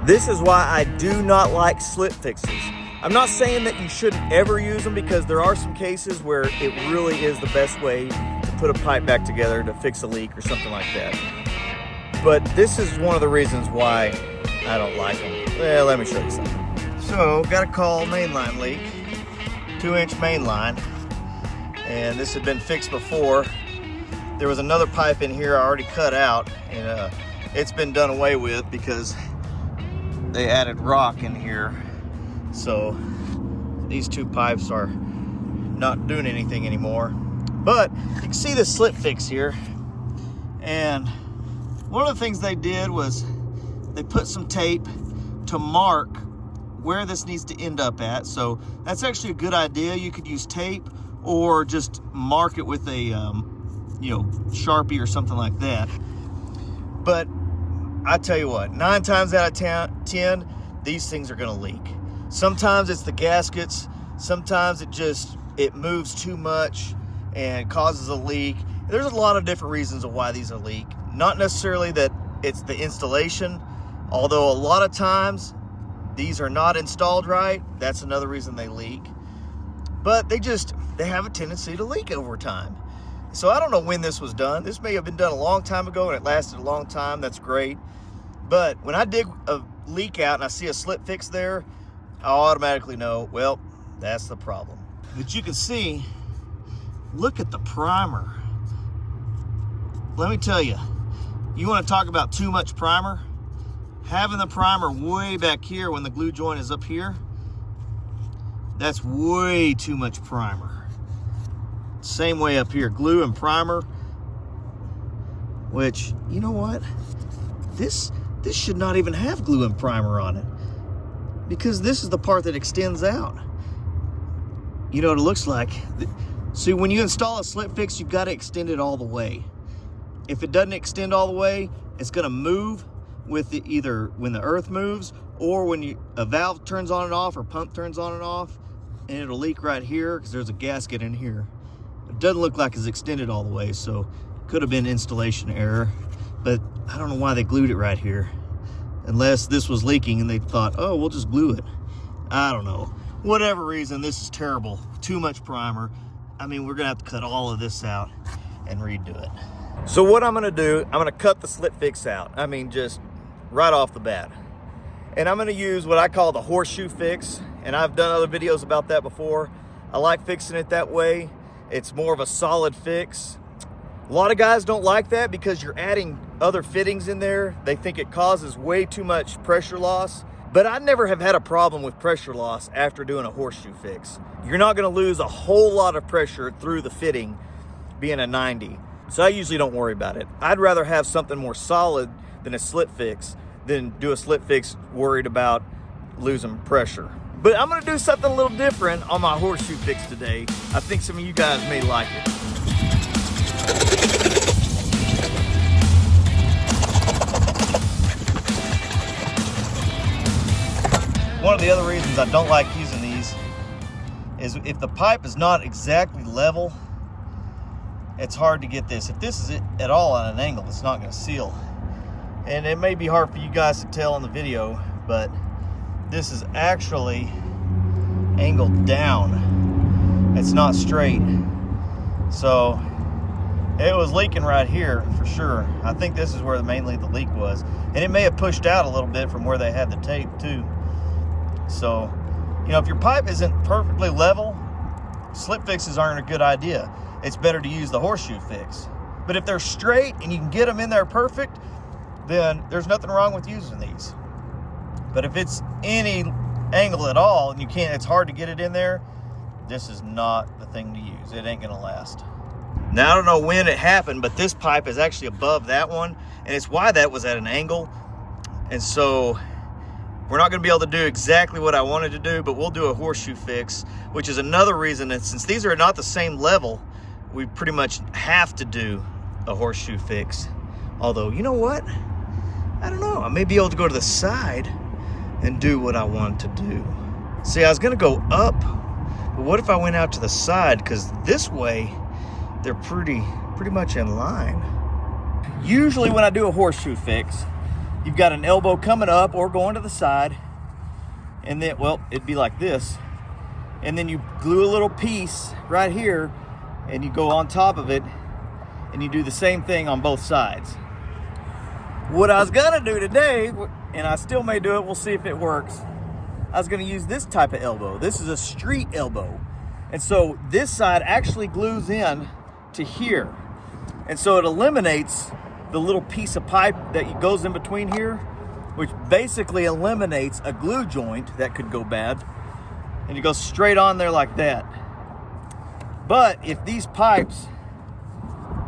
This is why I do not like slip fixes. I'm not saying that you shouldn't ever use them, because there are some cases where it really is the best way to put a pipe back together to fix a leak or something like that. But this is one of the reasons why I don't like them. Well, let me show you something. So, got a call mainline leak, 2-inch main line, and this had been fixed before. There was another pipe in here I already cut out, and it's been done away with because they added rock in here. So these two pipes are not doing anything anymore. But you can see the slip fix here. And one of the things they did was they put some tape to mark where this needs to end up at. So that's actually a good idea. You could use tape or just mark it with a Sharpie or something like that. But I tell you what, 9 times out of 10, these things are gonna leak. Sometimes it's the gaskets, sometimes it moves too much and causes a leak. There's a lot of different reasons of why these are leak. Not necessarily that it's the installation, although a lot of times these are not installed right. That's another reason they leak. But they have a tendency to leak over time. So I don't know when this was done. This may have been done a long time ago and it lasted a long time. That's great. But when I dig a leak out and I see a slip fix there, I automatically know, well, that's the problem. But you can see, look at the primer. Let me tell you, you want to talk about too much primer? Having the primer way back here when the glue joint is up here, that's way too much primer. Same way up here, glue and primer, which, you know what? This should not even have glue and primer on it, because this is the part that extends out. You know what it looks like? See, when you install a slip fix, you've got to extend it all the way. If it doesn't extend all the way, it's gonna move with either when the earth moves or when a valve turns on and off or pump turns on and off, and it'll leak right here because there's a gasket in here. It doesn't look like it's extended all the way, so it could have been installation error, but I don't know why they glued it right here. Unless this was leaking and they thought, oh, we'll just glue it. I don't know. Whatever reason, this is terrible. Too much primer. I mean, we're gonna have to cut all of this out and redo it. So what I'm gonna do, I'm gonna cut the slip fix out. I mean, just right off the bat. And I'm gonna use what I call the horseshoe fix. And I've done other videos about that before. I like fixing it that way. It's more of a solid fix. A lot of guys don't like that because you're adding other fittings in there. They think it causes way too much pressure loss. But I never have had a problem with pressure loss after doing a horseshoe fix. You're not gonna lose a whole lot of pressure through the fitting being a 90. So I usually don't worry about it. I'd rather have something more solid than a slip fix than do a slip fix worried about losing pressure. But I'm gonna do something a little different on my horseshoe fix today. I think some of you guys may like it. One of the other reasons I don't like using these is if the pipe is not exactly level, it's hard to get this. If this is at all at an angle, it's not gonna seal. And it may be hard for you guys to tell on the video, but this is actually angled down. It's not straight. So it was leaking right here for sure. I think this is where mainly the leak was. And it may have pushed out a little bit from where they had the tape too. So, you know, if your pipe isn't perfectly level, slip fixes aren't a good idea. It's better to use the horseshoe fix. But if they're straight and you can get them in there perfect, then there's nothing wrong with using these. But if it's any angle at all and it's hard to get it in there, this is not the thing to use. It ain't gonna last. Now, I don't know when it happened, but this pipe is actually above that one, and it's why that was at an angle. And so we're not gonna be able to do exactly what I wanted to do, but we'll do a horseshoe fix, which is another reason that since these are not the same level, we pretty much have to do a horseshoe fix. Although, you know what? I don't know, I may be able to go to the side and do what I want to do. See, I was gonna go up, but what if I went out to the side? Because this way, they're pretty much in line. Usually when I do a horseshoe fix, you've got an elbow coming up or going to the side, and then, well, it'd be like this. And then you glue a little piece right here, and you go on top of it, and you do the same thing on both sides. What I was gonna do today, and I still may do it, we'll see if it works, I was gonna use this type of elbow. This is a street elbow. And so this side actually glues in to here. And so it eliminates the little piece of pipe that goes in between here, which basically eliminates a glue joint that could go bad. And you go straight on there like that. But if these pipes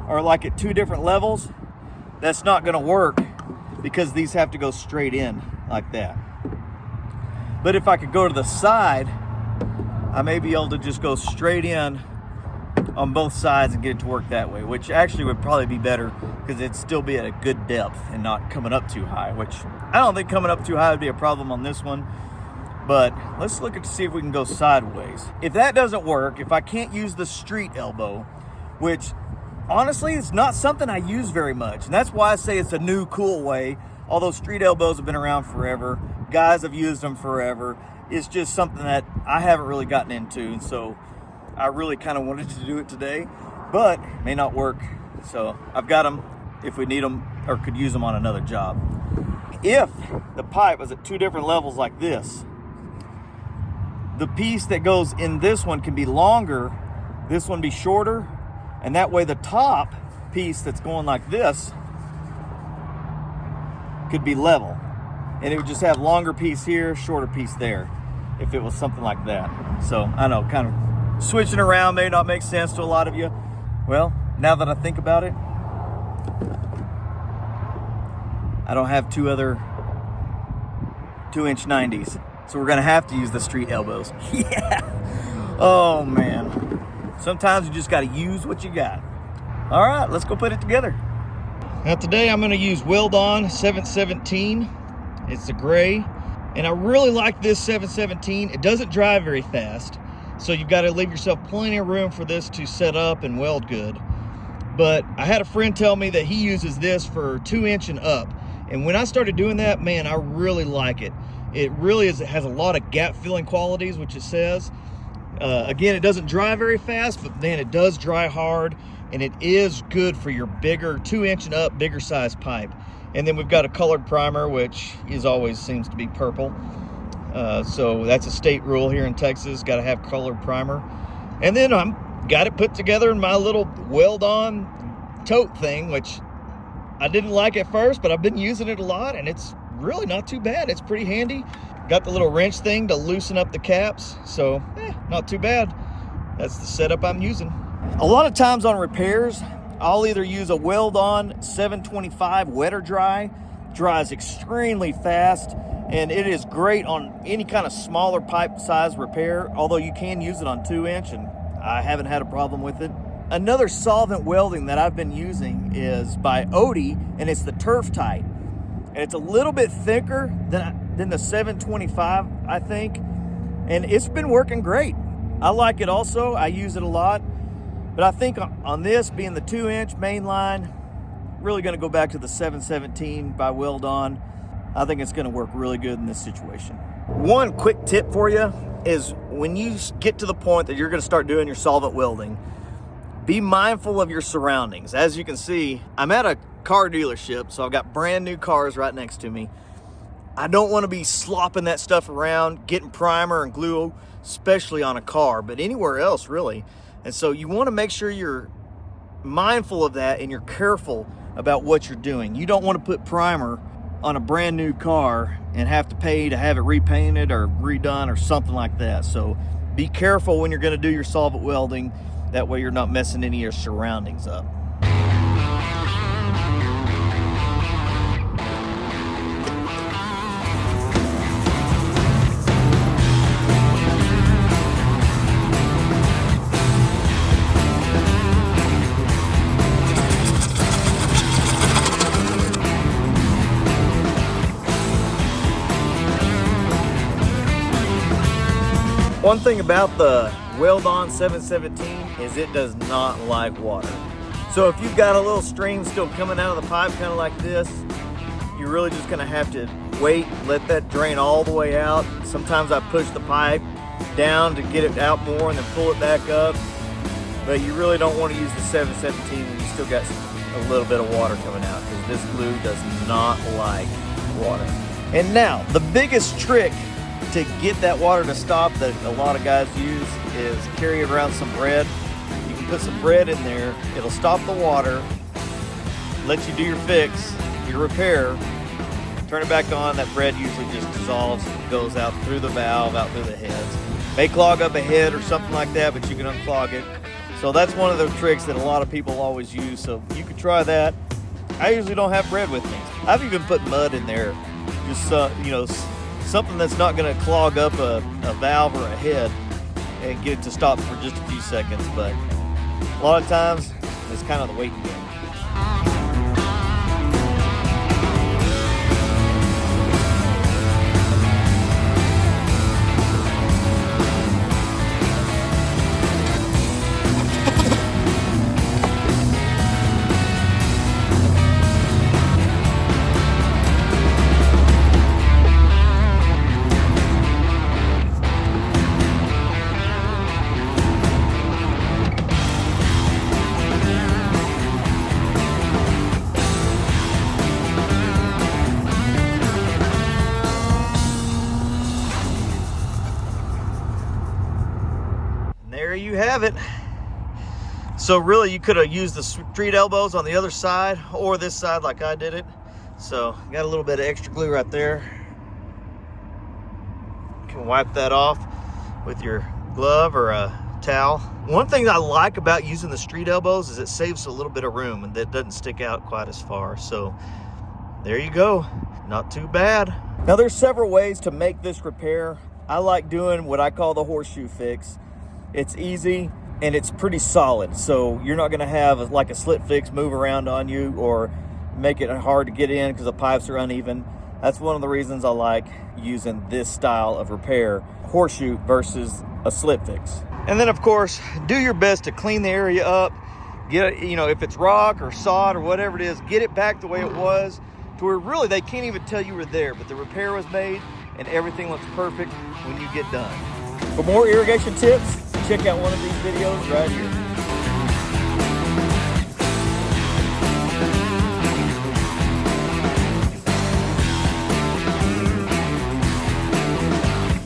are like at two different levels, that's not gonna work because these have to go straight in like that. But if I could go to the side, I may be able to just go straight in on both sides and get it to work that way, which actually would probably be better because it'd still be at a good depth and not coming up too high, which I don't think coming up too high would be a problem on this one. But let's look to see if we can go sideways. If that doesn't work, if I can't use the street elbow, which honestly, it's not something I use very much. And that's why I say it's a new, cool way. Although street elbows have been around forever. Guys have used them forever. It's just something that I haven't really gotten into. And so I really kind of wanted to do it today, but it may not work. So I've got them if we need them or could use them on another job. If the pipe is at two different levels like this, the piece that goes in this one can be longer, this one be shorter, and that way the top piece that's going like this could be level. And it would just have longer piece here, shorter piece there, if it was something like that. So I know, kind of switching around may not make sense to a lot of you. Well, now that I think about it, I don't have two other 2-inch 90s. So we're gonna have to use the street elbows. Yeah. Oh man. Sometimes you just gotta use what you got. All right, let's go put it together. Now today I'm gonna use Willin 717. It's the gray. And I really like this 717. It doesn't dry very fast. So you've gotta leave yourself plenty of room for this to set up and weld good. But I had a friend tell me that he uses this for 2-inch and up. And when I started doing that, man, I really like it. It really is, it has a lot of gap filling qualities, which it says. Again, it doesn't dry very fast, but then it does dry hard, and it is good for your bigger 2-inch and up, bigger size pipe. And then we've got a colored primer, which is always seems to be purple. So that's a state rule here in Texas, got to have colored primer. And then I'm got it put together in my little weld-on tote thing, which I didn't like at first, but I've been using it a lot, and it's really not too bad. It's pretty handy. Got the little wrench thing to loosen up the caps, so not too bad. That's the setup I'm using. A lot of times on repairs, I'll either use a Willin 725 wet or dry. Dries extremely fast, and it is great on any kind of smaller pipe size repair, although you can use it on 2-inch, and I haven't had a problem with it. Another solvent welding that I've been using is by Odie, and it's the Turf Tight. And it's a little bit thicker than the 725, I think. And it's been working great. I like it also. I use it a lot. But I think on this, being the 2-inch main line, really going to go back to the 717 by Willin. I think it's going to work really good in this situation. One quick tip for you is when you get to the point that you're going to start doing your solvent welding, be mindful of your surroundings. As you can see, I'm at a car dealership, so I've got brand new cars right next to me. I don't want to be slopping that stuff around, getting primer and glue, especially on a car, but anywhere else really. And so you want to make sure you're mindful of that and you're careful about what you're doing. You don't want to put primer on a brand new car and have to pay to have it repainted or redone or something like that. So be careful when you're going to do your solvent welding. That way you're not messing any of your surroundings up. One thing about the Willin 717 is it does not like water. So if you've got a little stream still coming out of the pipe kind of like this, you're really just gonna have to wait, let that drain all the way out. Sometimes I push the pipe down to get it out more and then pull it back up. But you really don't want to use the 717 when you still got a little bit of water coming out, because this glue does not like water. And now, the biggest trick to get that water to stop that a lot of guys use is carry around some bread. You can put some bread in there, it'll stop the water, let you do your fix, your repair, turn it back on. That bread usually just dissolves and goes out through the valve, out through the heads. May clog up a head or something like that, but you can unclog it. So that's one of the tricks that a lot of people always use, so you could try that. I usually don't have bread with me. I've even put mud in there, just something that's not going to clog up a valve or a head and get it to stop for just a few seconds. But a lot of times it's kind of the waiting game. There you have it. So really you could have used the street elbows on the other side or this side like I did it. So got a little bit of extra glue right there. You can wipe that off with your glove or a towel. One thing I like about using the street elbows is it saves a little bit of room and that doesn't stick out quite as far. So there you go, not too bad. Now there's several ways to make this repair. I like doing what I call the horseshoe fix. It's easy and it's pretty solid, so you're not going to have like a slit fix move around on you or make it hard to get in because the pipes are uneven. That's one of the reasons I like using this style of repair, horseshoe versus a slit fix. And then of course, do your best to clean the area up. Get it, if it's rock or sod or whatever it is, get it back the way it was to where really they can't even tell you were there, but the repair was made and everything looks perfect when you get done. For more irrigation tips, check out one of these videos right here.